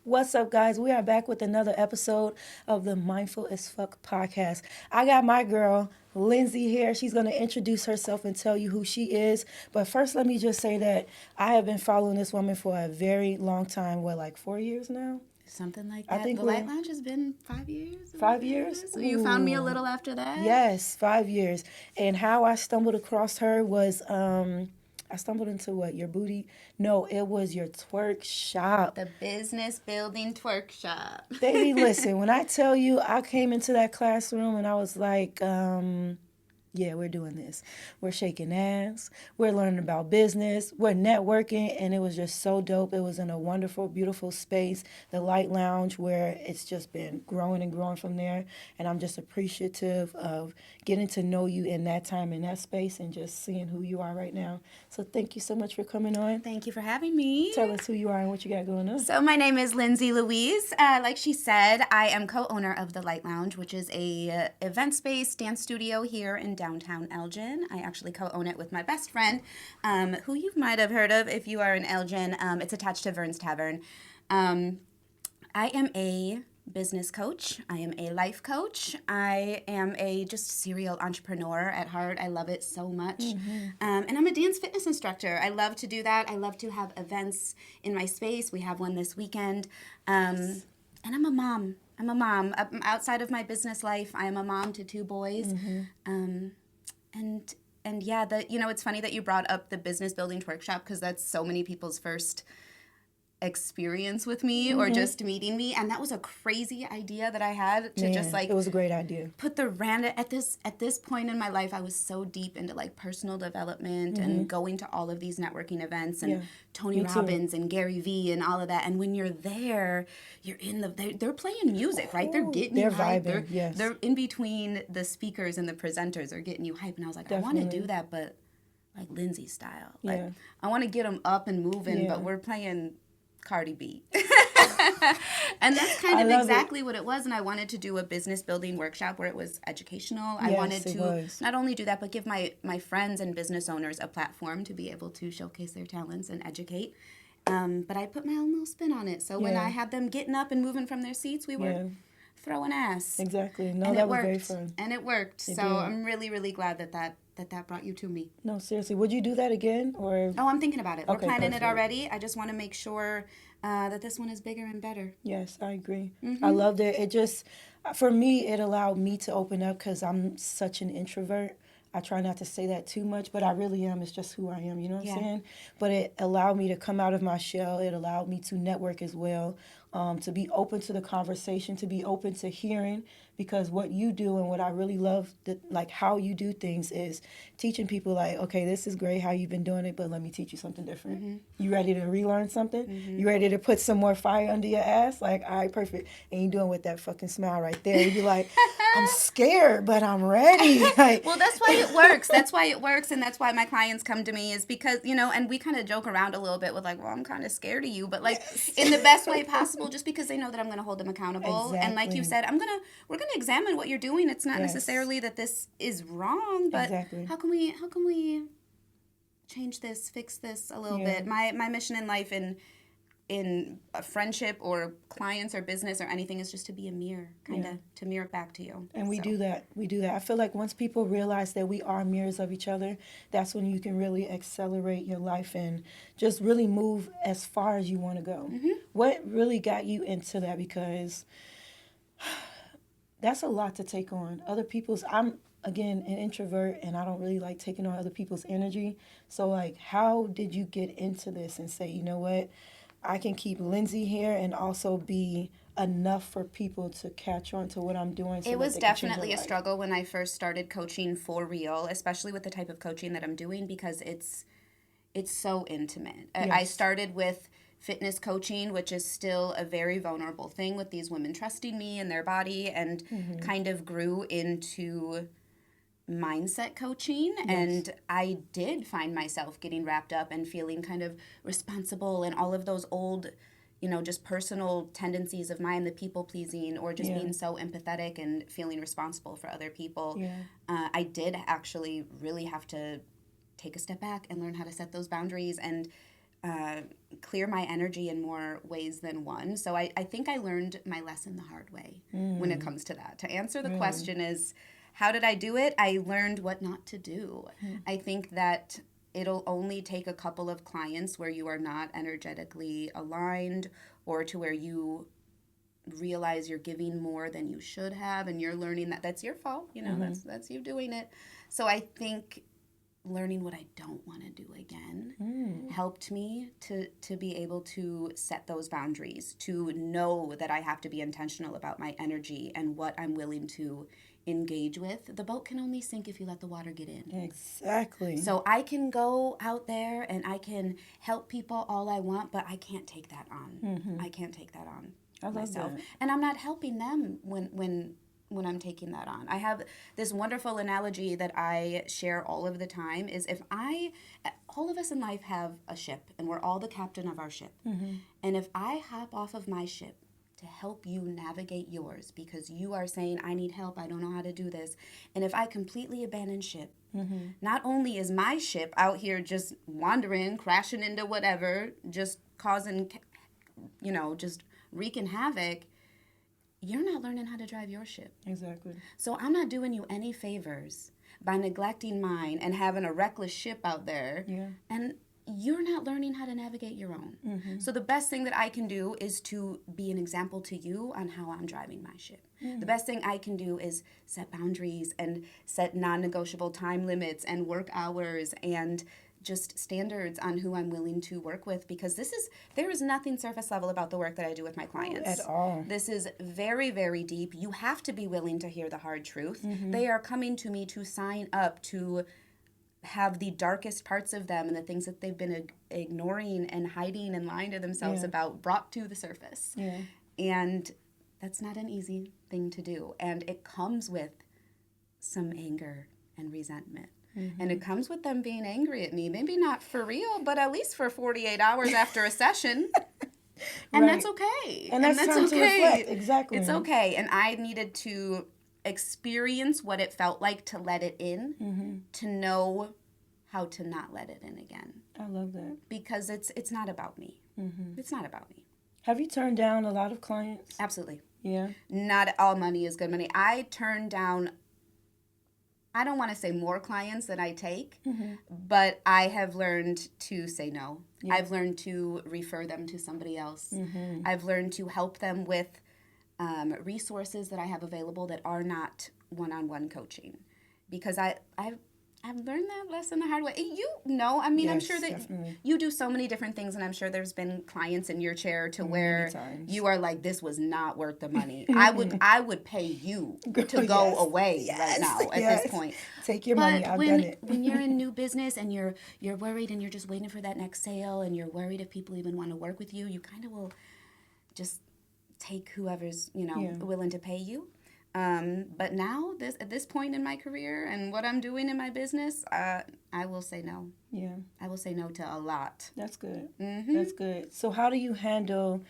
What's up, guys? We are back with another episode of the Mindful as Fuck podcast. I got my girl, Lindsey, here. She's going to introduce herself and tell you who she is. But first, let me just say that I have been following this woman for a very long time. What, like 4 years now? Something like I that. think The Light Lounge has been 5 years. 5 years? So you found me a little after that? Yes, 5 years. And how I stumbled across her was I stumbled into what? Your booty? No, it was your twerk shop. The business building twerk shop. Baby, listen, when I tell you I came into that classroom and I was like, yeah, we're doing this. We're shaking ass. We're learning about business. We're networking. And it was just so dope. It was in a wonderful, beautiful space, the Light Lounge, where it's just been growing and growing from there. And I'm just appreciative of getting to know you in that time, in that space, and just seeing who you are right now. So thank you so much for coming on. Thank you for having me. Tell us who you are and what you got going on. So my name is Lindsey Louise. Like she said, I am co-owner of the Light Lounge, which is a event space dance studio here in downtown Elgin. I actually co-own it with my best friend, who you might have heard of if you are in Elgin. It's attached to Vern's Tavern. I am a business coach. I am a life coach. I am a just serial entrepreneur at heart. I love it so much. And I'm a dance fitness instructor. I love to do that. I love to have events in my space. We have one this weekend. And I'm a mom. Outside of my business life, I am a mom to 2 boys. And yeah, it's funny that you brought up the business building workshop, because that's so many people's first experience with me or just meeting me, and that was a crazy idea that I had to just like it was a great idea. Put the random at this point in my life, I was so deep into like personal development and going to all of these networking events and Tony Robbins and Gary Vee and all of that. And when you're there, you're in they're playing music, right? They're getting you hyped. Vibing, they're in between the speakers and the presenters are getting you hyped. And I was like, I want to do that, but like Lindsey style. Like I want to get them up and moving, but we're playing Cardi B. And that's kind of exactly what it was. And I wanted to do a business building workshop where it was educational. I wanted to not only do that, but give my friends and business owners a platform to be able to showcase their talents and educate. But I put my own little spin on it. So when I had them getting up and moving from their seats, we were throwing ass. Exactly. No, and that was very fun. And it worked. So I'm really, really glad that brought you to me. No, seriously. Would you do that again? Or? Oh, I'm thinking about it. Okay, we're planning perfect. it already. I just want to make sure that this one is bigger and better. Yes, I agree. I loved it. It just, for me, it allowed me to open up because I'm such an introvert. I try not to say that too much, but I really am. It's just who I am, you know what I'm saying? But it allowed me to come out of my shell. It allowed me to network as well, to be open to the conversation, to be open to hearing, because what you do and what I really love, like how you do things, is teaching people like, okay, this is great how you've been doing it, but let me teach you something different. You ready to relearn something? You ready to put some more fire under your ass? Like, all right, perfect. And you doing with that fucking smile right there. You be like, I'm scared, but I'm ready. Like, well, that's why it works. That's why it works, and that's why my clients come to me, is because, and we kind of joke around a little bit with like, well, I'm kind of scared of you, but like in the best way possible, just because they know that I'm going to hold them accountable. Exactly. And like you said, we're going to examine what you're doing. It's not necessarily that this is wrong, but how can we change this, fix this a little bit? My mission in life, in a friendship or clients or business or anything, is just to be a mirror, kind of to mirror it back to you. And we do that. I feel like once people realize that we are mirrors of each other, that's when you can really accelerate your life and just really move as far as you want to go. What really got you into that? Because that's a lot to take on. I'm, again, an introvert, and I don't really like taking on other people's energy. So, like, how did you get into this and say, you know what, I can keep Lindsey here and also be enough for people to catch on to what I'm doing? So it was definitely a struggle when I first started coaching for real, especially with the type of coaching that I'm doing, because it's so intimate. I started with fitness coaching, which is still a very vulnerable thing with these women trusting me and their body, and kind of grew into mindset coaching. And I did find myself getting wrapped up and feeling kind of responsible and all of those old, just personal tendencies of mine, the people pleasing, or just being so empathetic and feeling responsible for other people. I did actually really have to take a step back and learn how to set those boundaries and clear my energy in more ways than one. So I think I learned my lesson the hard way when it comes to that. To answer the question is, how did I do it? I learned what not to do. I think that it'll only take a couple of clients where you are not energetically aligned, or to where you realize you're giving more than you should have, and you're learning that that's your fault. That's you doing it. So I think learning what I don't want to do again helped me to be able to set those boundaries, to know that I have to be intentional about my energy and what I'm willing to engage with. The boat can only sink if you let the water get in. Exactly. So I can go out there and I can help people all I want, but I can't take that on. I can't take that on myself. That. And I'm not helping them when I'm taking that on. I have this wonderful analogy that I share all of the time is all of us in life have a ship, and we're all the captain of our ship. And if I hop off of my ship to help you navigate yours because you are saying, I need help, I don't know how to do this, and if I completely abandon ship, not only is my ship out here just wandering, crashing into whatever, just causing, just wreaking havoc, you're not learning how to drive your ship. Exactly. So I'm not doing you any favors by neglecting mine and having a reckless ship out there. Yeah. And you're not learning how to navigate your own. So the best thing that I can do is to be an example to you on how I'm driving my ship. The best thing I can do is set boundaries and set non-negotiable time limits and work hours and just standards on who I'm willing to work with, because there is nothing surface level about the work that I do with my clients. At all. This is very, very deep. You have to be willing to hear the hard truth. They are coming to me to sign up to have the darkest parts of them and the things that they've been ignoring and hiding and lying to themselves about brought to the surface. Yeah. And that's not an easy thing to do. And it comes with some anger and resentment. And it comes with them being angry at me. Maybe not for real, but at least for 48 hours after a session. And that's okay. And that's time to reflect. Exactly. It's okay. And I needed to experience what it felt like to let it in, to know how to not let it in again. I love that. Because it's not about me. It's not about me. Have you turned down a lot of clients? Absolutely. Yeah. Not all money is good money. I turn down, I don't want to say more clients than I take, but I have learned to say no. Yeah. I've learned to refer them to somebody else. I've learned to help them with resources that I have available that are not one-on-one coaching, because I've learned that lesson the hard way. Yes, I'm sure that definitely. you do so many different things, and I'm sure there's been clients in your chair to where you are like, this was not worth the money. I would pay you to go away right now at this point. Take your money. I've done it. When you're in new business and you're worried and you're just waiting for that next sale and you're worried if people even want to work with you, you kind of will just take whoever's willing to pay you. But now, at this point in my career and what I'm doing in my business, I will say no. Yeah. I will say no to a lot. That's good. That's good. So how do you handle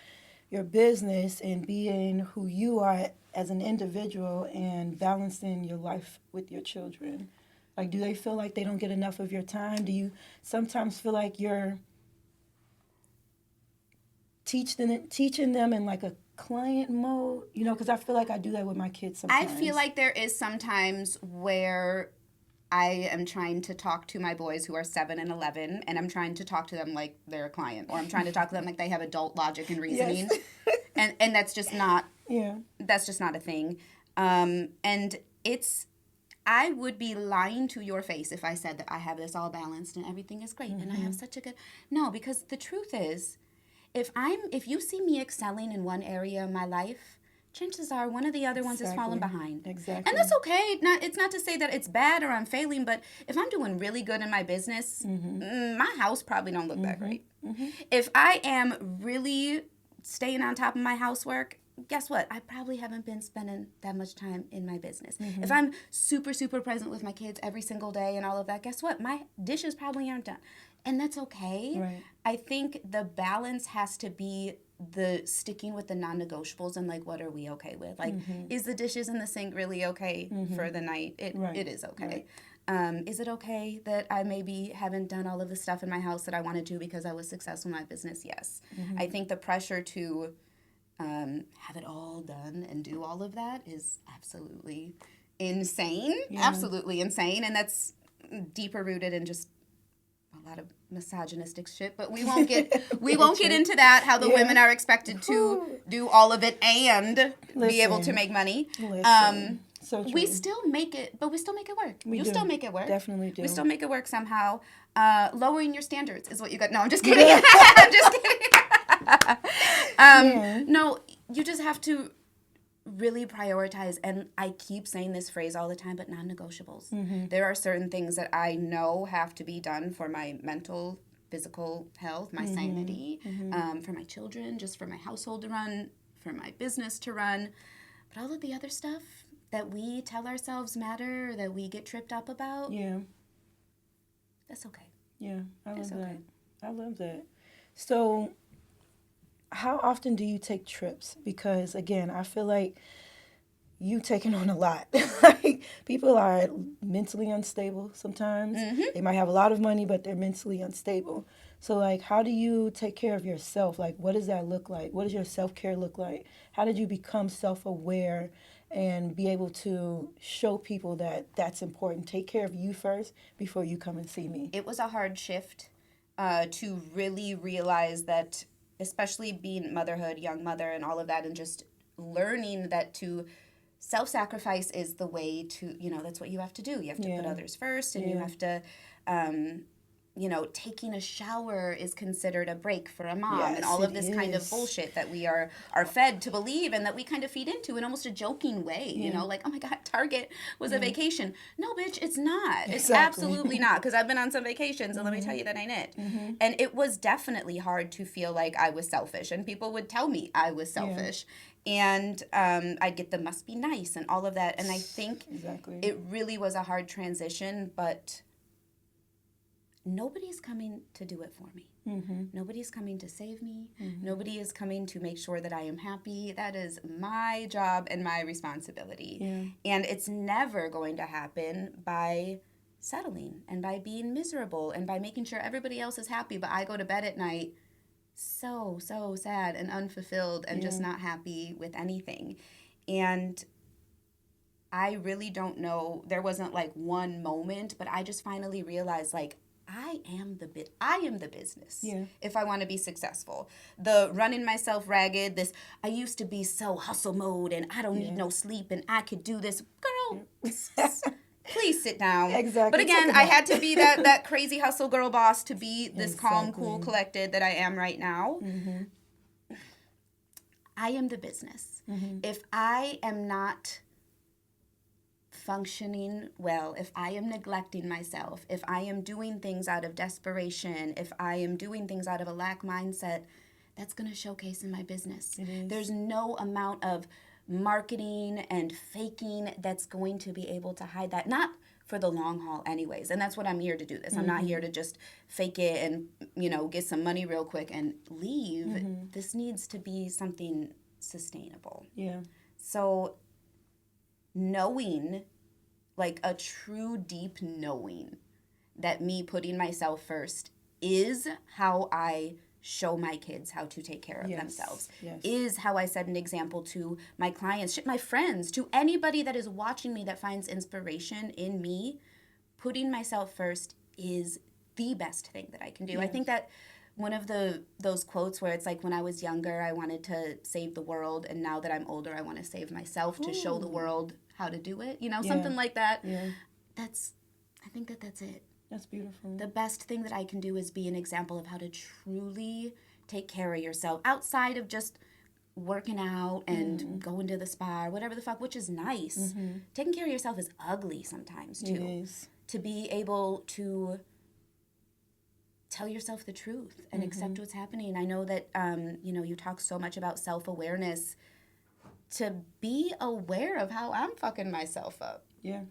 your business and being who you are as an individual and balancing your life with your children? Like, do they feel like they don't get enough of your time? Do you sometimes feel like you're teaching them in like a client mode, because I feel like I do that with my kids sometimes. I feel like there is sometimes where I am trying to talk to my boys who are 7 and 11, and I'm trying to talk to them like they're a client, or I'm trying to talk to them like they have adult logic and reasoning. Yes. and that's just not that's just not a thing. And I would be lying to your face if I said that I have this all balanced and everything is great and I have such a good... No, because the truth is, if you see me excelling in one area of my life, chances are one of the other ones is falling behind. Exactly. And that's okay. It's not to say that it's bad or I'm failing, but if I'm doing really good in my business, my house probably don't look that great. If I am really staying on top of my housework, guess what? I probably haven't been spending that much time in my business. If I'm super, super present with my kids every single day and all of that, guess what? My dishes probably aren't done. And that's okay. Right. I think the balance has to be the sticking with the non-negotiables and like, what are we okay with? Like, is the dishes in the sink really okay for the night? It is okay. Is it okay that I maybe haven't done all of the stuff in my house that I wanted to because I was successful in my business? Yes. I think the pressure to have it all done and do all of that is absolutely insane. Yeah. Absolutely insane. And that's deeper rooted in just a lot of misogynistic shit, but we won't get into that, how the women are expected to do all of it and be able to make money. So true. We still make it work. You still make it work. Definitely do. We still make it work somehow. Lowering your standards is what you got. No, I'm just kidding. I'm just kidding. No, you just have to really prioritize, and I keep saying this phrase all the time, but non-negotiables. Mm-hmm. There are certain things that I know have to be done for my mental, physical health, my sanity, for my children, just for my household to run, for my business to run. But all of the other stuff that we tell ourselves matter, that we get tripped up about, that's okay. Yeah, I love that. I love that. So how often do you take trips? Because, again, I feel like you taking on a lot. Like, people are mentally unstable sometimes. Mm-hmm. They might have a lot of money, but they're mentally unstable. So, like, how do you take care of yourself? Like, what does that look like? What does your self-care look like? How did you become self-aware and be able to show people that that's important? Take care of you first before you come and see me. It was a hard shift to really realize that, especially being motherhood, young mother, and all of that, and just learning that to self-sacrifice is the way to, that's what you have to do. You have to put others first, and you have to, taking a shower is considered a break for a mom, and all of this kind of bullshit that we are fed to believe, and that we kind of feed into in almost a joking way, like, oh my God, Target was a vacation. No, bitch, it's not. Exactly. It's absolutely not, because I've been on some vacations, and let me tell you, that ain't it. Mm-hmm. And it was definitely hard to feel like I was selfish, and people would tell me I was selfish. And I'd get the must be nice and all of that, and I think it really was a hard transition, but nobody's coming to do it for me. Mm-hmm. Nobody's coming to save me. Mm-hmm. Nobody is coming to make sure that I am happy. That is my job and my responsibility. Yeah. And it's never going to happen by settling and by being miserable and by making sure everybody else is happy, but I go to bed at night so sad and unfulfilled and just not happy with anything. And I really don't know, there wasn't like one moment, but I just finally realized, like, I am the business. Yeah. If I want to be successful. The running myself ragged, this, I used to be so hustle mode and I don't need no sleep and I could do this. Girl, please sit down. Exactly. But again, I had to be that crazy hustle girl boss to be this calm, cool, collected that I am right now. Mm-hmm. I am the business. Mm-hmm. If I am not functioning well, if I am neglecting myself, if I am doing things out of desperation, if I am doing things out of a lack mindset, that's going to showcase in my business. There's no amount of marketing and faking that's going to be able to hide that. Not for the long haul anyways. And that's what I'm here to do this. Mm-hmm. I'm not here to just fake it and, get some money real quick and leave. Mm-hmm. This needs to be something sustainable. Yeah. So knowing, like a true deep knowing that me putting myself first is how I show my kids how to take care of themselves, is how I set an example to my clients, my friends, to anybody that is watching me that finds inspiration in me. Putting myself first is the best thing that I can do. Yes. I think that one of those quotes where it's like, when I was younger, I wanted to save the world, and now that I'm older, I want to save myself to show the world how to do it. Something like that. Yeah. I think that's it. That's beautiful. The best thing that I can do is be an example of how to truly take care of yourself outside of just working out and going to the spa or whatever the fuck, which is nice. Mm-hmm. Taking care of yourself is ugly sometimes, too. It is. To be able to tell yourself the truth and accept what's happening. I know that, you talk so much about self-awareness. To be aware of how I'm fucking myself up. Yeah.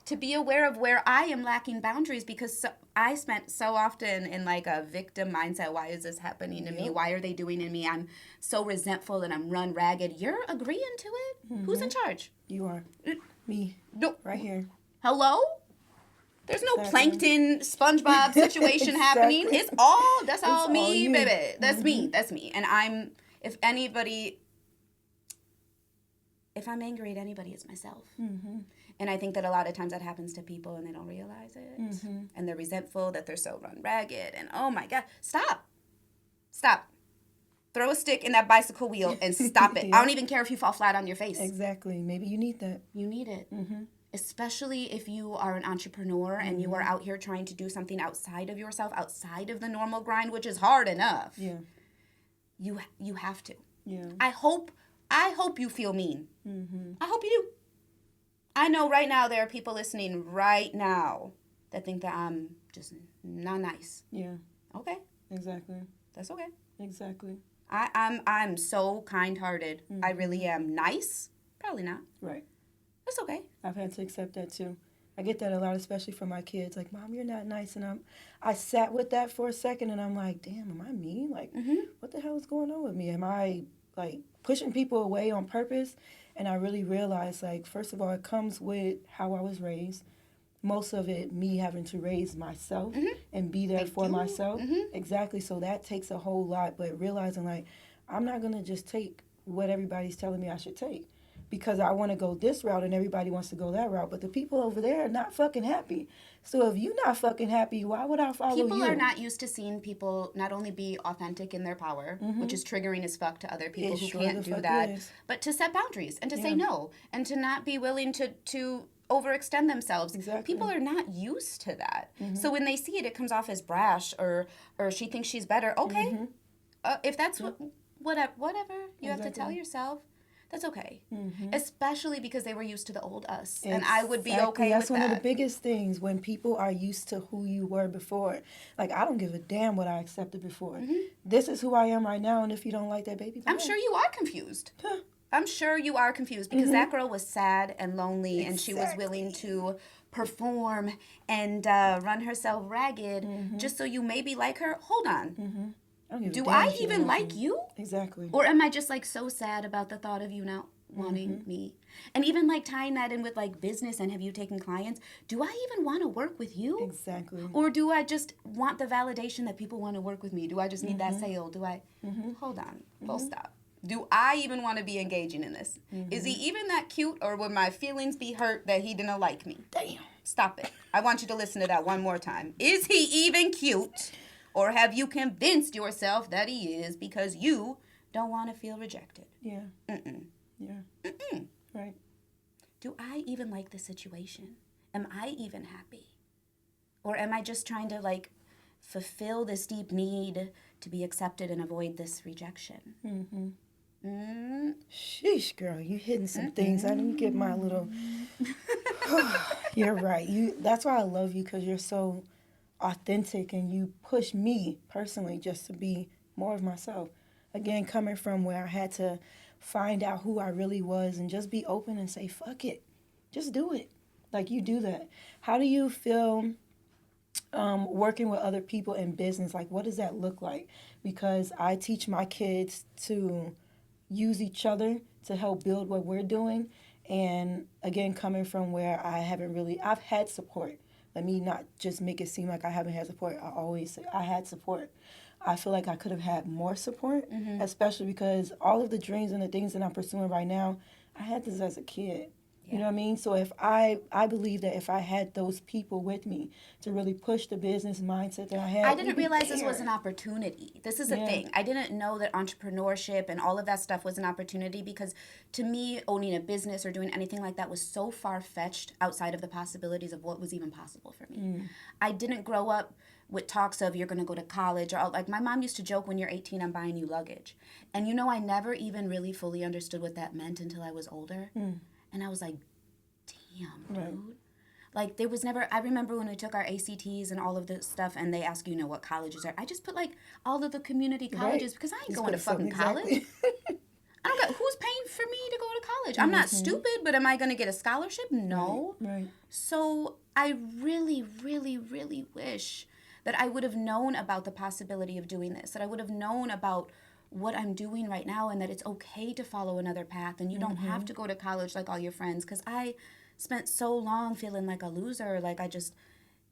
To be aware of where I am lacking boundaries, because I spent so often in like a victim mindset. Why is this happening to me? Why are they doing to me? I'm so resentful and I'm run ragged. You're agreeing to it? Mm-hmm. Who's in charge? You are. Me. No. Right here. Hello? There's no plankton SpongeBob situation happening. That's all me, you. baby. That's me. That's me. And if I'm angry at anybody, it's myself. Mm-hmm. And I think that a lot of times that happens to people and they don't realize it. Mm-hmm. And they're resentful that they're so run ragged. And oh my God, stop. Throw a stick in that bicycle wheel and stop it. Yeah. I don't even care if you fall flat on your face. Exactly. Maybe you need that. You need it. Mm-hmm. Especially if you are an entrepreneur and you are out here trying to do something outside of yourself, outside of the normal grind, which is hard enough. Yeah. You have to. Yeah. I hope you feel mean. Mm-hmm. I hope you do. I know right now there are people listening right now that think that I'm just not nice. Yeah. Okay. Exactly. That's okay. Exactly. I'm so kind-hearted. Mm-hmm. I really am. Nice? Probably not. Right. That's okay. I've had to accept that too. I get that a lot, especially from my kids. Like, Mom, you're not nice. And I sat with that for a second and I'm like, damn, am I mean? Like, what the hell is going on with me? Am I, like, pushing people away on purpose? And I really realized, like, first of all, it comes with how I was raised. Most of it, me having to raise myself and be there for myself. Mm-hmm. Exactly. So that takes a whole lot. But realizing, like, I'm not going to just take what everybody's telling me I should take. Because I want to go this route and everybody wants to go that route. But the people over there are not fucking happy. So if you're not fucking happy, why would I follow you? People are not used to seeing people not only be authentic in their power, which is triggering as fuck to other people who can't do that, but to set boundaries and to say no and to not be willing to overextend themselves. Exactly. People are not used to that. Mm-hmm. So when they see it, it comes off as brash or she thinks she's better. Okay. If that's whatever you have to tell yourself. That's okay. Mm-hmm. Especially because they were used to the old us. Exactly. And I would be okay with that. That's one of the biggest things when people are used to who you were before. Like, I don't give a damn what I accepted before. Mm-hmm. This is who I am right now, and if you don't like that, baby, I'm sure you are confused. I'm sure you are confused because that girl was sad and lonely and she was willing to perform and run herself ragged just so you maybe like her. Hold on. Do I even like you? Exactly. Or am I just like so sad about the thought of you not wanting me? And even like tying that in with like business and have you taken clients? Do I even want to work with you? Exactly. Or do I just want the validation that people want to work with me? Do I just need that sale? Do I? Hold on. Full stop. Do I even want to be engaging in this? Is he even that cute or would my feelings be hurt that he didn't like me? Damn. Stop it. I want you to listen to that one more time. Is he even cute? Or have you convinced yourself that he is because you don't want to feel rejected? Yeah. Yeah. Right. Do I even like the situation? Am I even happy? Or am I just trying to, like, fulfill this deep need to be accepted and avoid this rejection? Sheesh, girl, you hitting some things. I didn't get my little... You're right. That's why I love you, because you're so... authentic and you push me personally just to be more of myself. Again, coming from where I had to find out who I really was and just be open and say, fuck it. Just do it. Like, you do that. How do you feel working with other people in business? Like, what does that look like? Because I teach my kids to use each other to help build what we're doing. And again, coming from where I've had support. Let me not just make it seem like I haven't had support. I always say I had support. I feel like I could have had more support, especially because all of the dreams and the things that I'm pursuing right now, I had this as a kid. Yeah. You know what I mean? So if I believe that if I had those people with me to really push the business mindset that I had. I didn't realize this was an opportunity. This is the thing. I didn't know that entrepreneurship and all of that stuff was an opportunity because to me, owning a business or doing anything like that was so far-fetched outside of the possibilities of what was even possible for me. I didn't grow up with talks of you're going to go to college or like my mom used to joke when you're 18, I'm buying you luggage. And I never even really fully understood what that meant until I was older. And I was like, damn, dude. Right. Like, there was never, I remember when we took our ACTs and all of this stuff, and they ask you, what colleges are. I just put, like, all of the community colleges, because I ain't going to fucking college. I don't get, who's paying for me to go to college? I'm not stupid, but am I going to get a scholarship? No. Right. So I really, really, really wish that I would have known about the possibility of doing this, that I would have known about what I'm doing right now and that it's okay to follow another path and you don't have to go to college like all your friends, because I spent so long feeling like a loser, like I just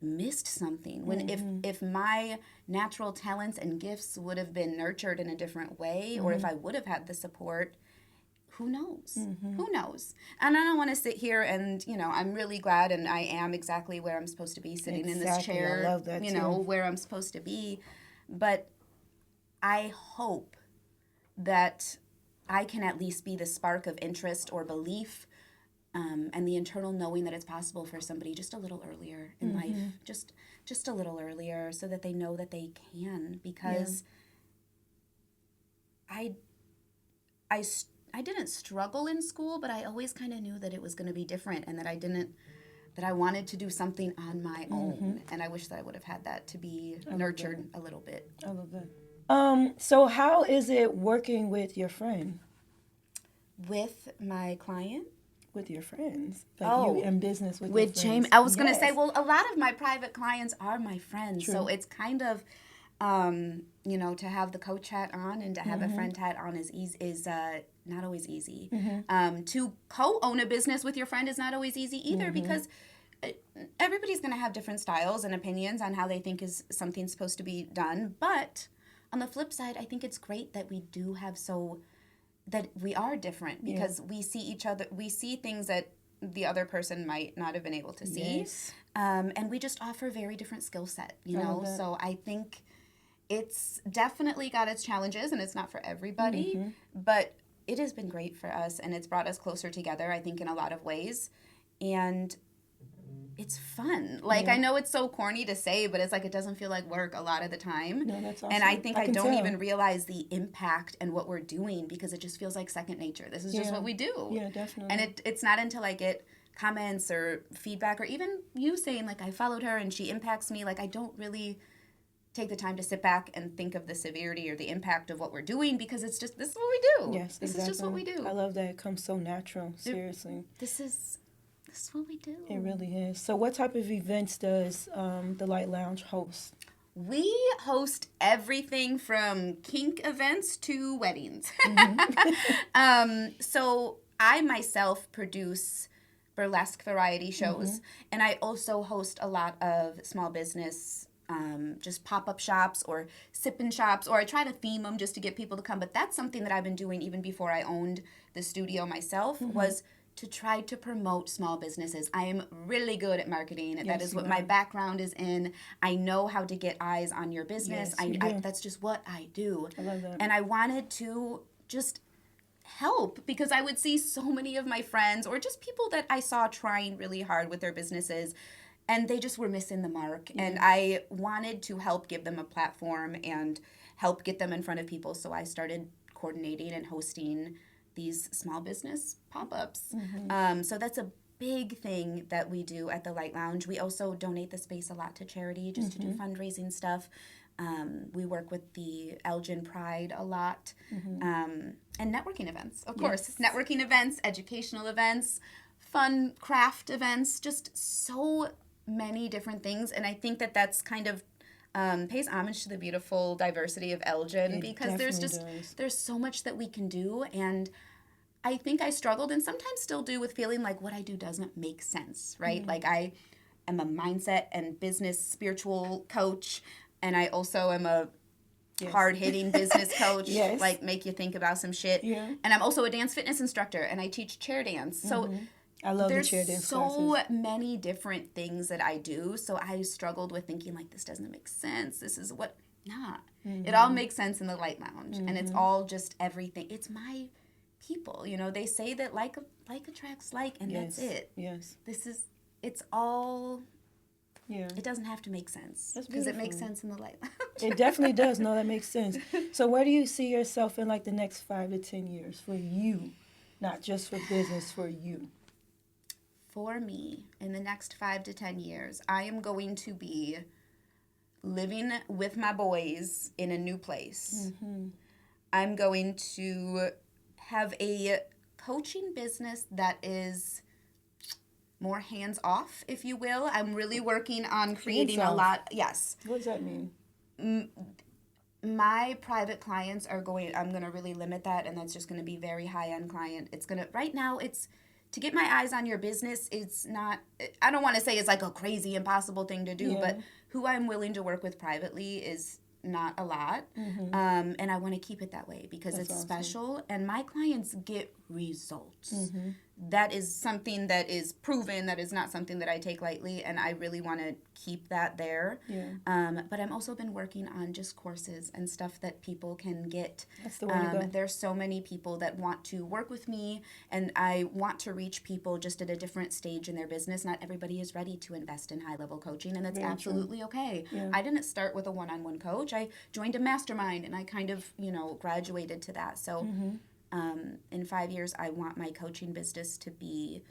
missed something. When if my natural talents and gifts would have been nurtured in a different way, or if I would have had the support, who knows? Who knows? And I don't want to sit here and, I'm really glad and I am exactly where I'm supposed to be, sitting in this chair, I love that where I'm supposed to be. But I hope that I can at least be the spark of interest or belief, and the internal knowing that it's possible for somebody just a little earlier in life, just a little earlier, so that they know that they can. Because I didn't struggle in school, but I always kind of knew that it was going to be different, and that I wanted to do something on my own. And I wish that I would have had that to be nurtured a little bit. I love that. So how is it working with your friend? With my client? With your friends. You in business with your friends. Jamie. I was going to say, well, a lot of my private clients are my friends. True. So it's kind of, to have the coach hat on and to have a friend hat on is not always easy. To co-own a business with your friend is not always easy either, because everybody's going to have different styles and opinions on how they think is something supposed to be done. But on the flip side, I think it's great that we do have that we are different, because we see each other, we see things that the other person might not have been able to see. Yes. And we just offer very different skill set, So I think it's definitely got its challenges, and it's not for everybody, but it has been great for us, and it's brought us closer together, I think, in a lot of ways. And it's fun. I know it's so corny to say, but it's like it doesn't feel like work a lot of the time. No, that's awesome. And I think I don't even realize the impact and what we're doing, because it just feels like second nature. This is just what we do. Yeah, definitely. And it's not until I get comments or feedback, or even you saying, I followed her and she impacts me, I don't really take the time to sit back and think of the severity or the impact of what we're doing, because it's just, this is what we do. Yes, This is just what we do. I love that. It comes so natural. Seriously. This is what we do. It really is. So what type of events does the Light Lounge host? We host everything from kink events to weddings. So I myself produce burlesque variety shows, and I also host a lot of small business, just pop-up shops or sip-in shops, or I try to theme them just to get people to come. But that's something that I've been doing even before I owned the studio myself, was to try to promote small businesses. I am really good at marketing. That is what my background is in. I know how to get eyes on your business. Yes, that's just what I do. I love that. And I wanted to just help, because I would see so many of my friends, or just people that I saw trying really hard with their businesses, and they just were missing the mark. And I wanted to help give them a platform and help get them in front of people. So I started coordinating and hosting these small business pop-ups. So that's a big thing that we do at the Light Lounge. We also donate the space a lot to charity, just to do fundraising stuff. We work with the Elgin Pride a lot, and networking events, of course. Networking events, educational events, fun craft events, just so many different things. And I think that that's kind of pays homage to the beautiful diversity of Elgin, because there's so much that we can do. And I think I struggled, and sometimes still do, with feeling like what I do doesn't make sense, right? I am a mindset and business spiritual coach, and I also am a hard-hitting business coach, make you think about some shit. And I'm also a dance fitness instructor, and I teach chair dance. So I love there's the chair dance so classes. many different things that I do. So I struggled with thinking, this doesn't make sense. This is what, It all makes sense in the Light Lounge, and it's all just everything. It's my people, they say that like attracts like, and that's it. Yes. It's all, it doesn't have to make sense, because it makes sense in the Light Lounge. It definitely does. No, that makes sense. So where do you see yourself in the next 5 to 10 years for you, not just for business, for you? For me, in the next 5 to 10 years, I am going to be living with my boys in a new place. I'm going to have a coaching business that is more hands-off, if you will. I'm really working on creating a lot. Yes. What does that mean? My private clients I'm going to really limit that, and that's just going to be very high-end client. Right now, it's to get my eyes on your business, it's not, I don't want to say it's like a crazy impossible thing to do, but who I'm willing to work with privately is not a lot. And I want to keep it that way because it's special and my clients get results. That is something that is proven. That is not something that I take lightly, and I really want to keep that there. But I've also been working on just courses and stuff that people can get. That's the way to go. There's so many people that want to work with me, and I want to reach people just at a different stage in their business. Not everybody is ready to invest in high-level coaching, and that's absolutely okay. I didn't start with a one-on-one coach. I joined a mastermind, and I kind of, graduated to that. So in 5 years, I want my coaching business to be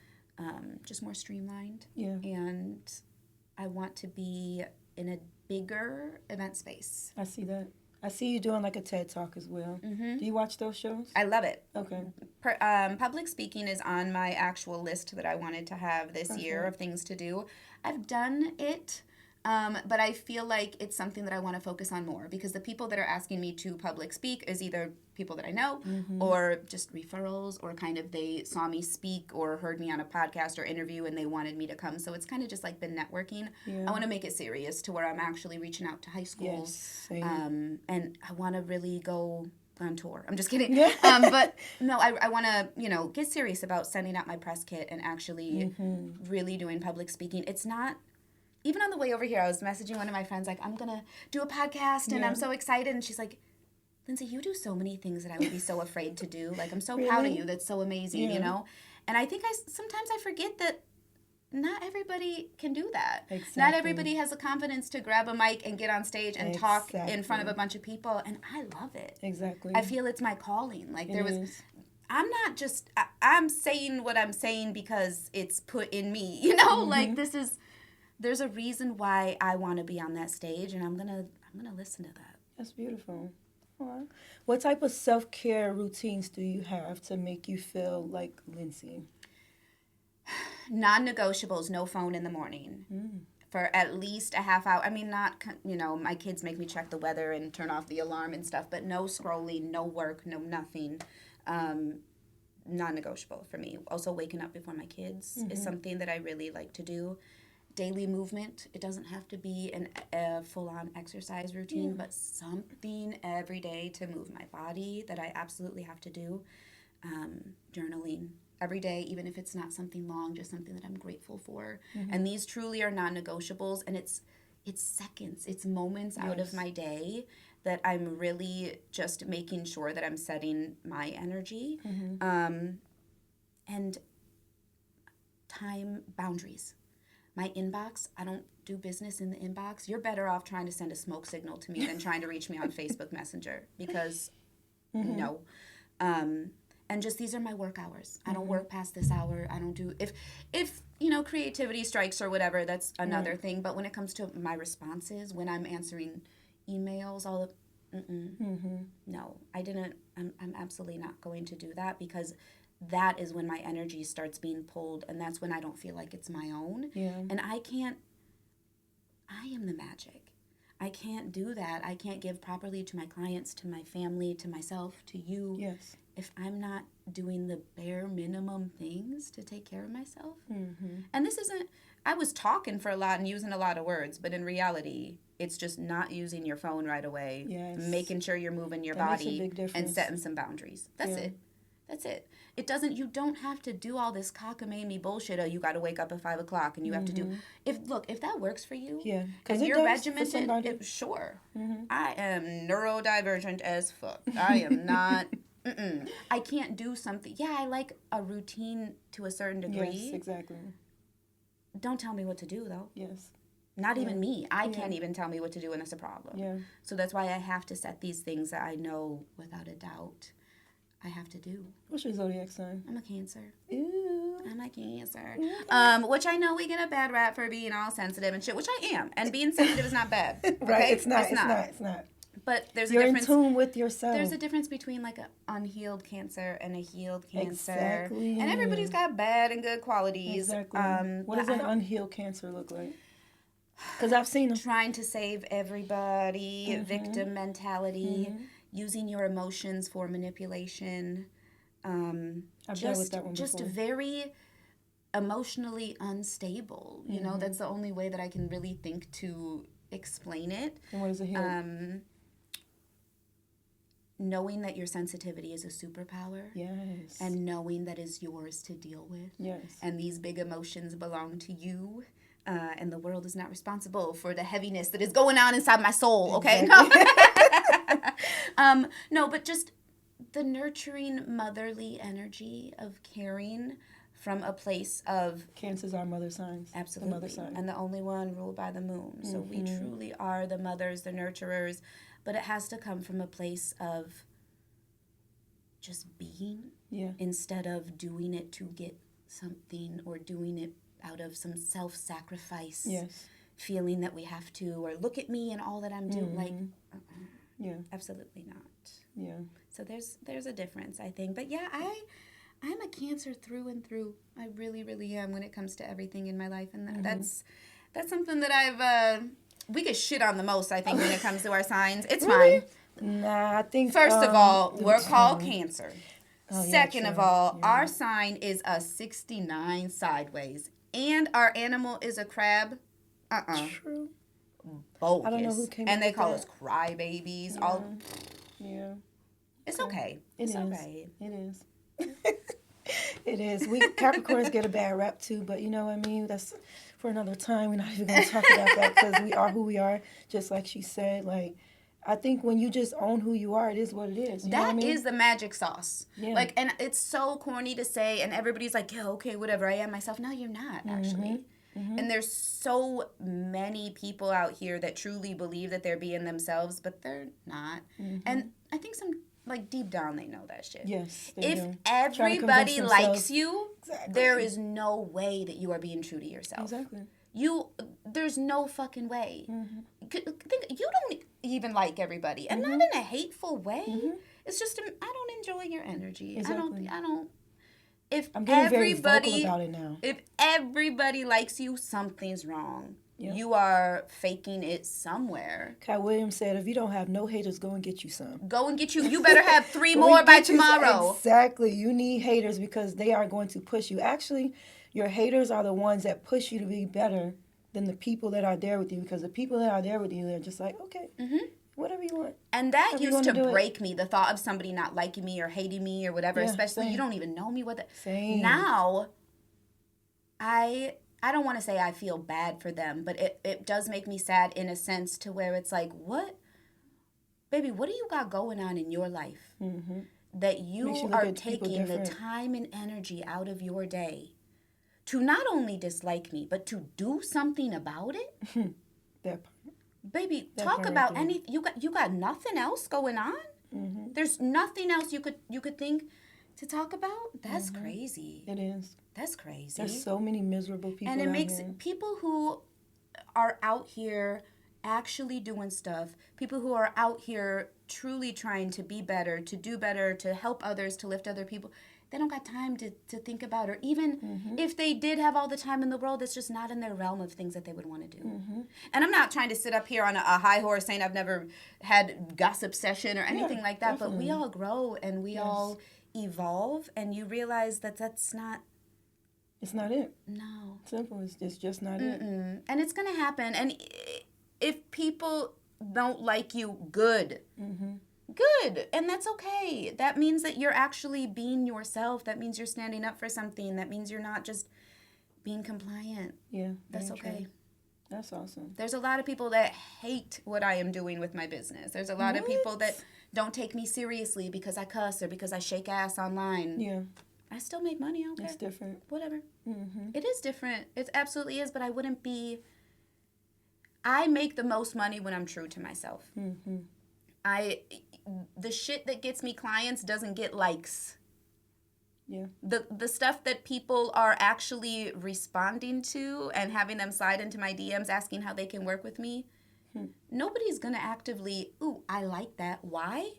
just more streamlined. And I want to be in a bigger event space. I see that. I see you doing like a TED Talk as well. Do you watch those shows? I love it. Okay. Public speaking is on my actual list that I wanted to have this year of things to do. I've done it. But I feel like it's something that I want to focus on more because the people that are asking me to public speak is either people that I know or just referrals or kind of they saw me speak or heard me on a podcast or interview and they wanted me to come. So it's kind of just like been networking. I want to make it serious to where I'm actually reaching out to high schools. And I want to really go on tour. I'm just kidding. But no, I want to, get serious about sending out my press kit and actually really doing public speaking. It's not... Even on the way over here, I was messaging one of my friends, like, I'm going to do a podcast, and I'm so excited. And she's like, Lindsey, you do so many things that I would be so afraid to do. Like, I'm so proud of you. That's so amazing, And I think sometimes I forget that not everybody can do that. Not everybody has the confidence to grab a mic and get on stage and talk in front of a bunch of people. And I love it. I feel it's my calling. Like, I'm not just, I'm saying what I'm saying because it's put in me, Like, there's a reason why I want to be on that stage, and I'm gonna listen to that. That's beautiful. Aww. What type of self-care routines do you have to make you feel like Lindsey? Non-negotiables, no phone in the morning. For at least a half hour. I mean, not, my kids make me check the weather and turn off the alarm and stuff, but no scrolling, no work, no nothing. Non-negotiable for me. Also, waking up before my kids is something that I really like to do. Daily movement. It doesn't have to be a full-on exercise routine, but something every day to move my body that I absolutely have to do. Journaling every day, even if it's not something long, just something that I'm grateful for. And these truly are non-negotiables, and it's seconds, it's moments out of my day that I'm really just making sure that I'm setting my energy and time boundaries. My inbox, I don't do business in the inbox. You're better off trying to send a smoke signal to me than trying to reach me on Facebook Messenger because no. And just these are my work hours. I don't work past this hour. I don't do, if creativity strikes or whatever, that's another thing. But when it comes to my responses, when I'm answering emails, all of, no, I'm absolutely not going to do that because that is when my energy starts being pulled, and that's when I don't feel like it's my own. And I am the magic. I can't do that. I can't give properly to my clients, to my family, to myself, to you, if I'm not doing the bare minimum things to take care of myself. And this isn't, I was talking for a lot and using a lot of words, but in reality, it's just not using your phone right away, making sure you're moving your body and setting some boundaries. That's it. That's it. You don't have to do all this cockamamie bullshit. Oh, you got to wake up at 5 o'clock and you have to do. If that works for you, and you're regimented, sure. I am neurodivergent as fuck. I am not. I can't do something. Yeah, I like a routine to a certain degree. Yes, exactly. Don't tell me what to do though. Not even me. I can't even tell me what to do, and it's a problem. So that's why I have to set these things that I know without a doubt I have to do. What's your zodiac sign? I'm a Cancer. Ooh. I'm a Cancer. Which I know we get a bad rap for being all sensitive and shit, which I am. And being sensitive is not bad. Okay? Right, it's not. But there's a You're difference. You're in tune with yourself. There's a difference between like an unhealed Cancer and a healed Cancer. Exactly. And everybody's got bad and good qualities. Exactly. What does an unhealed Cancer look like? Because I've seen them. Trying to save everybody, victim mentality, using your emotions for manipulation. I've dealt with that one just before. very emotionally unstable. You know, that's the only way that I can really think to explain it. And what does it heal? Knowing that your sensitivity is a superpower. Yes. And knowing that is yours to deal with. Yes. And these big emotions belong to you. And the world is not responsible for the heaviness that is going on inside my soul, okay? Exactly. No, but just the nurturing motherly energy of caring from a place of... Cancer's our mother signs. Absolutely. The mother sign. And the only one ruled by the moon. So we truly are the mothers, the nurturers. But it has to come from a place of just being instead of doing it to get something or doing it out of some self-sacrifice. Yes. Feeling that we have to, or look at me and all that I'm doing. Like, absolutely not. Yeah. So there's a difference, I think. But yeah, I'm a Cancer through and through. I really, really am when it comes to everything in my life. And that's something that I've... we get shit on the most, I think, when it comes to our signs. It's fine. Nah, I think... First of all, we're called Cancer. Oh, Second of all, our sign is a 69 sideways. And our animal is a crab. True. Bogus. I don't know who came And up they with call that. us crybabies. Yeah. It's okay. It's okay. It is. It is. We Capricorns get a bad rap too, but you know what I mean? That's for another time. We're not even going to talk about that because we are who we are, just like she said. Like, I think when you just own who you are, it is what it is. You know what I mean? Is the magic sauce. Yeah. Like, and it's so corny to say, and everybody's like, yeah, okay, whatever, I am myself. No, you're not, actually. And there's so many people out here that truly believe that they're being themselves, but they're not. And I think like, deep down, they know that shit. Yes. If everybody likes you, there is no way that you are being true to yourself. Exactly. There's no fucking way. Think, you don't even like everybody, and not in a hateful way. It's just I don't enjoy your energy. Exactly. I don't. If I'm getting everybody, very vocal about it now. If everybody likes you, something's wrong. Yep. You are faking it somewhere. Cat Williams said, if you don't have no haters, go and get you some. Go and get you. You better have 3 more by tomorrow. Exactly. You need haters because they are going to push you. Actually, your haters are the ones that push you to be better than the people that are there with you, because the people that are there with you, they're just like, okay, whatever you want. And that used to break me, the thought of somebody not liking me or hating me or whatever, especially you don't even know me. Now, I don't want to say I feel bad for them, but it does make me sad in a sense to where it's like, what? Baby, what do you got going on in your life that you are taking the time and energy out of your day to not only dislike me, but to do something about it? That part. Baby, talk about anything. You got nothing else going on? There's nothing else you could think to talk about? That's crazy. It is. That's crazy. There's so many miserable people. And it makes people who are out here actually doing stuff, people who are out here truly trying to be better, to do better, to help others, to lift other people, they don't got time to think about, or even if they did have all the time in the world, it's just not in their realm of things that they would want to do. And I'm not trying to sit up here on a high horse saying I've never had gossip session or anything like that, but we all grow and we all evolve, and you realize that that's not... It's not it. No. Simple. It's just not it. And it's going to happen. And if people don't like you, good. Good. And that's okay. That means that you're actually being yourself. That means you're standing up for something. That means you're not just being compliant. Yeah. That's okay. That's awesome. There's a lot of people that hate what I am doing with my business. There's a lot of people that don't take me seriously because I cuss or because I shake ass online. Yeah. I still make money. I don't care. It's different. Whatever. It is different. It absolutely is, but I wouldn't be... I make the most money when I'm true to myself. The shit that gets me clients doesn't get likes. Yeah. The stuff that people are actually responding to and having them slide into my DMs asking how they can work with me, nobody's going to actively, ooh, I like that. Why?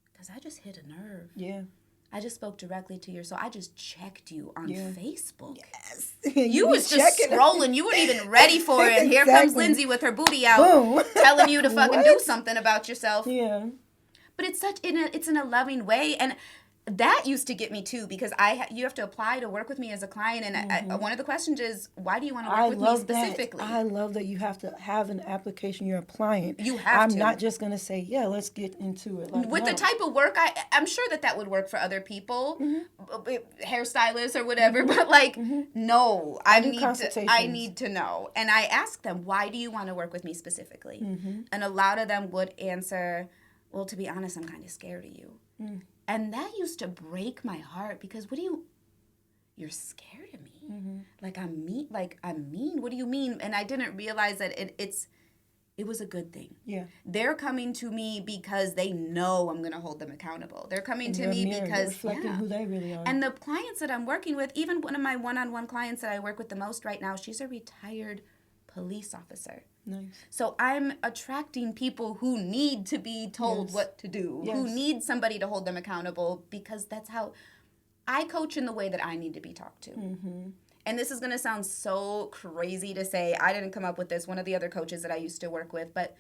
Because I just hit a nerve. Yeah. I just spoke directly to your soul. I just checked you on Facebook. Yes. You was just scrolling. You weren't even ready for it. And here comes Lindsey with her booty out, boom, telling you to fucking do something about yourself. Yeah. But it's in a loving way. And that used to get me too, because you have to apply to work with me as a client, and one of the questions is, why do you want to work with me specifically? I love that you have to have an application you're applying. You have I'm to. not just going to say, yeah, let's get into it. Like, with the type of work, I'm sure that would work for other people, hairstylists or whatever, but like, no, I need to know. And I ask them, why do you want to work with me specifically? And a lot of them would answer, well, to be honest, I'm kind of scared of you. And that used to break my heart, because you're scared of me? Like I'm mean? What do you mean? And I didn't realize that it was a good thing. Yeah. They're coming to me because they know I'm going to hold them accountable. They're coming to me because reflecting who they really are. And the clients that I'm working with, even one of my one-on-one clients that I work with the most right now, she's a retired police officer. Nice. So I'm attracting people who need to be told what to do, who need somebody to hold them accountable, because that's how I coach in the way that I need to be talked to. And this is going to sound so crazy to say. I didn't come up with this. One of the other coaches that I used to work with, but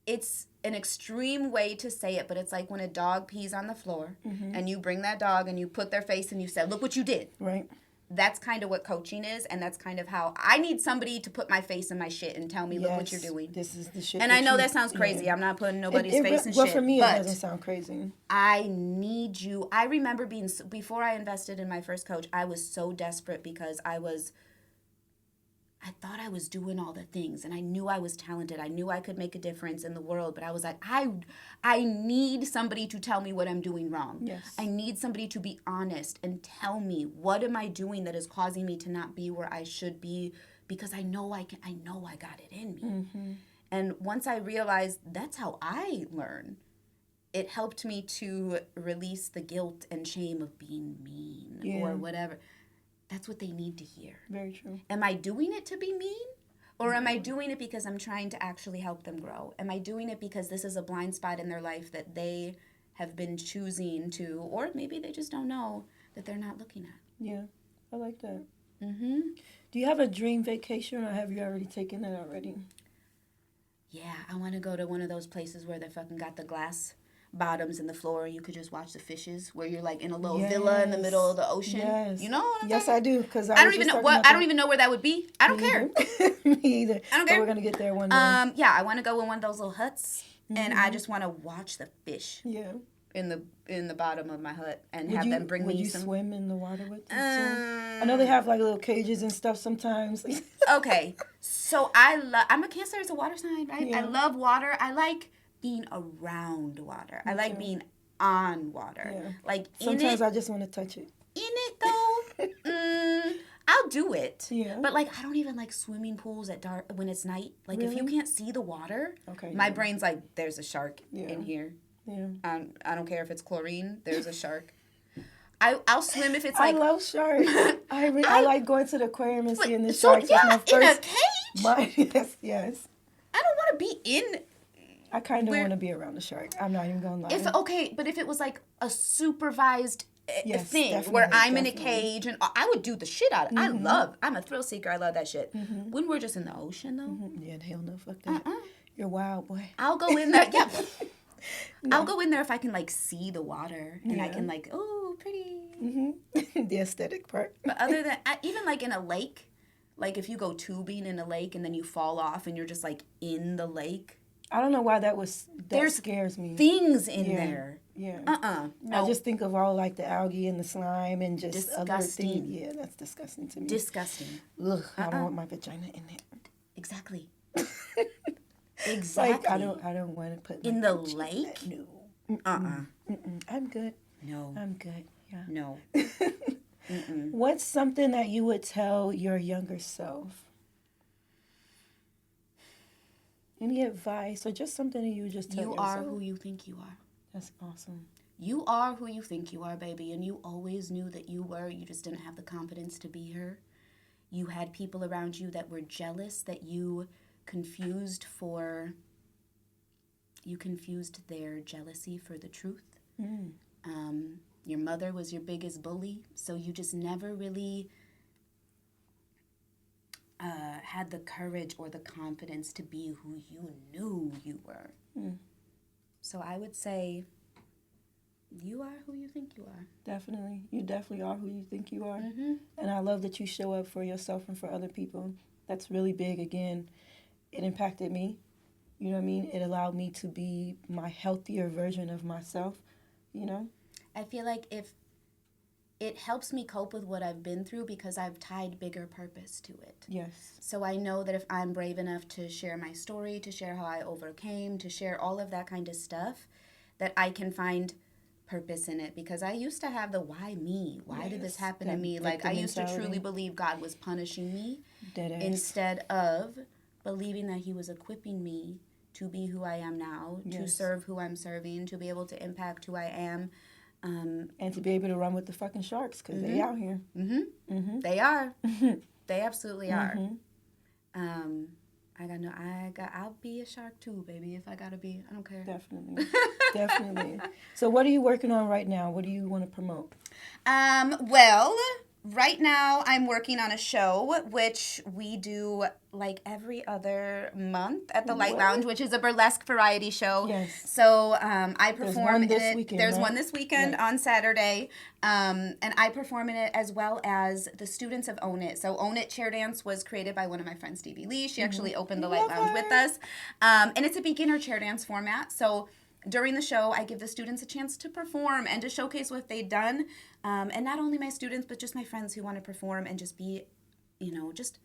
it's an extreme way to say it, but it's like when a dog pees on the floor and you bring that dog and you put their face and you say, look what you did. Right. That's kind of what coaching is, and that's kind of how I need somebody to put my face in my shit and tell me, look what you're doing. This is the shit. And I know that sounds crazy. I'm not putting nobody's face in shit. Well, for me, it doesn't sound crazy. I need you. I remember before I invested in my first coach, I was so desperate because I thought I was doing all the things, and I knew I was talented. I knew I could make a difference in the world, but I was like, I need somebody to tell me what I'm doing wrong. Yes. I need somebody to be honest and tell me, what am I doing that is causing me to not be where I should be, because I know I got it in me. And once I realized that's how I learn, it helped me to release the guilt and shame of being mean or whatever. That's what they need to hear. Very true. Am I doing it to be mean? Or am I doing it because I'm trying to actually help them grow? Am I doing it because this is a blind spot in their life that they have been choosing to, or maybe they just don't know that they're not looking at? Yeah, I like that. Do you have a dream vacation, or have you already taken that already? Yeah, I want to go to one of those places where they fucking got the glass bottoms in the floor and you could just watch the fishes, where you're like in a little villa in the middle of the ocean. You know what I'm Yes, saying? I do, because I don't even know I don't even know where that would be. I don't care. Me either. I don't care. But we're gonna get there one day. Yeah, I want to go in one of those little huts, and I just want to watch the fish. Yeah. In the bottom of my hut, and have them bring me some. Would you swim in the water with them? I know they have like little cages and stuff sometimes. Okay, so I'm a Cancer. It's a water sign, right? Yeah. I love water. I like being around water. I like being on water. Yeah. Like sometimes I just want to touch it. In it though, I'll do it. Yeah. But like, I don't even like swimming pools at dark when it's night. Like if you can't see the water, my brain's like, there's a shark in here. Yeah. I don't care if it's chlorine. There's a shark. I'll swim if it's like. I love sharks. I like going to the aquarium and seeing the sharks. Yeah, in a cage. Yes. I don't want to be in. I kind of want to be around the shark. I'm not even gonna lie. But if it was like a supervised thing where I'm in a cage, and I would do the shit out of it. I'm a thrill seeker. I love that shit. When we're just in the ocean though. Yeah, hell no, fuck that. You're wild, boy. I'll go in there. Yeah. No. I'll go in there if I can like see the water and I can like, oh, pretty. The aesthetic part. But other than even like in a lake, like if you go tubing in a lake and then you fall off and you're just like in the lake. I don't know why that scares me. Things in there. Yeah. No. I just think of all like the algae and the slime and just disgusting. Other things. Yeah, that's disgusting to me. Disgusting. Ugh, I don't want my vagina in there. Exactly. Exactly. Like I don't want to put in the lake. No. I'm good. No. I'm good. Yeah. No. What's something that you would tell your younger self? Any advice or just something that you would just tell yourself? You are who you think you are. That's awesome. You are who you think you are, baby, and you always knew that you were. You just didn't have the confidence to be her. You had people around you that were jealous, that you confused their jealousy for the truth. Your mother was your biggest bully, so you just never really had the courage or the confidence to be who you knew you were. So I would say, you are who you think you are. Definitely. You definitely are who you think you are. Mm-hmm. And I love that you show up for yourself and for other people. That's really big. Again, it impacted me. You know what I mean? It allowed me to be my healthier version of myself, you know? I feel like if it helps me cope with what I've been through because I've tied bigger purpose to it. Yes. So I know that if I'm brave enough to share my story, to share how I overcame, to share all of that kind of stuff, that I can find purpose in it. Because I used to have the why me? Why did this happen to me? Like, I used to truly believe God was punishing me instead of believing that he was equipping me to be who I am now, to serve who I'm serving, to be able to impact who I am. And to be able to run with the fucking sharks, because they out here. They are. They absolutely are. I'll be a shark too, baby, if I gotta be. I don't care. Definitely. Definitely. So what are you working on right now? What do you want to promote? Well, right now I'm working on a show, which we do like every other month at the Light Lounge, which is a burlesque variety show. Yes. So I perform in it. There's one this weekend on Saturday. And I perform in it as well as the students of Own It. So Own It Chair Dance was created by one of my friends, Stevie Lee. She actually opened the Light Lounge with us. And it's a beginner chair dance format. So during the show, I give the students a chance to perform and to showcase what they've done. And not only my students, but just my friends who want to perform and just be, just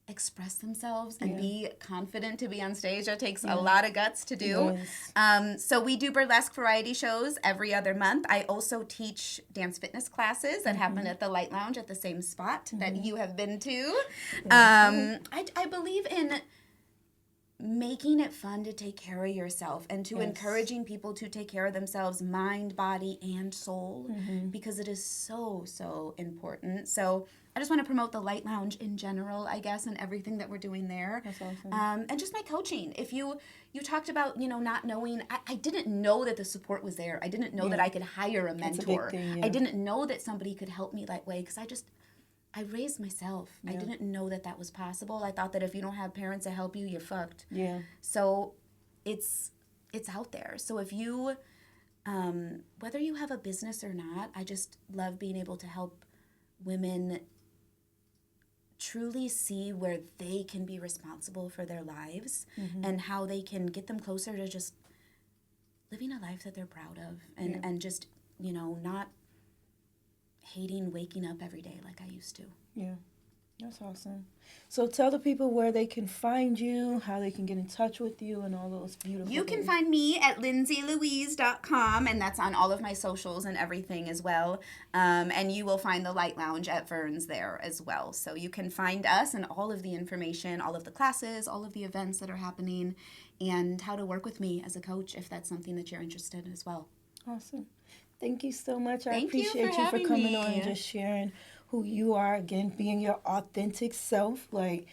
express themselves and be confident to be on stage. That takes a lot of guts to do. Yes. So we do burlesque variety shows every other month. I also teach dance fitness classes that happen at the Light Lounge at the same spot that you have been to. I believe in making it fun to take care of yourself and to encouraging people to take care of themselves, mind, body, and soul, because it is so, so important. So I just want to promote the Light Lounge in general, I guess, and everything that we're doing there. That's awesome. And just my coaching. If you talked about, not knowing, I didn't know that the support was there. I didn't know that I could hire a mentor. It's a big thing, I didn't know that somebody could help me that way because I raised myself. I didn't know that was possible. I thought that if you don't have parents to help you, you're fucked. Yeah. So it's out there. So if you, whether you have a business or not, I just love being able to help women truly see where they can be responsible for their lives and how they can get them closer to just living a life that they're proud of and just, not hating waking up every day like I used to. Yeah, that's awesome. So tell the people where they can find you, how they can get in touch with you, and all those beautiful You can find me at lindseylouise.com, and that's on all of my socials and everything as well. And you will find the Light Lounge at Vern's there as well. So you can find us and all of the information, all of the classes, all of the events that are happening, and how to work with me as a coach if that's something that you're interested in as well. Awesome. Thank you so much. I Thank you appreciate you for coming on and just sharing who you are, again, being your authentic self. Like,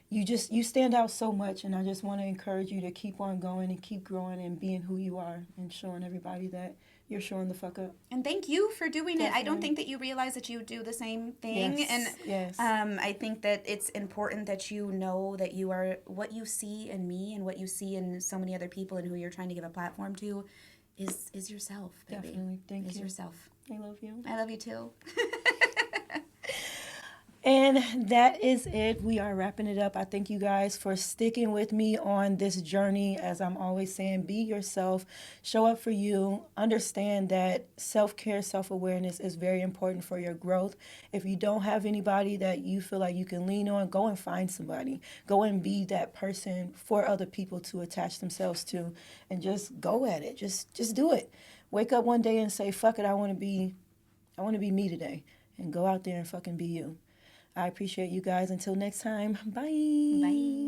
you stand out so much, and I just want to encourage you to keep on going and keep growing and being who you are and showing everybody that you're showing the fuck up. And thank you for doing it. I don't think that you realize that you do the same thing. Yes. And I think that it's important that you know that you are what you see in me and what you see in so many other people and who you're trying to give a platform to is yourself, baby. Definitely. Thank you. Is yourself. I love you. I love you too. And that is it. We are wrapping it up. I thank you guys for sticking with me on this journey. As I'm always saying, be yourself, show up for you, understand that self-care, self-awareness is very important for your growth. If you don't have anybody that you feel like you can lean on, go and find somebody. Go and be that person for other people to attach themselves to, and just go at it. Just do it. Wake up one day and say, fuck it, I want to be me today, and go out there and fucking be you. I appreciate you guys. Until next time, bye. Bye.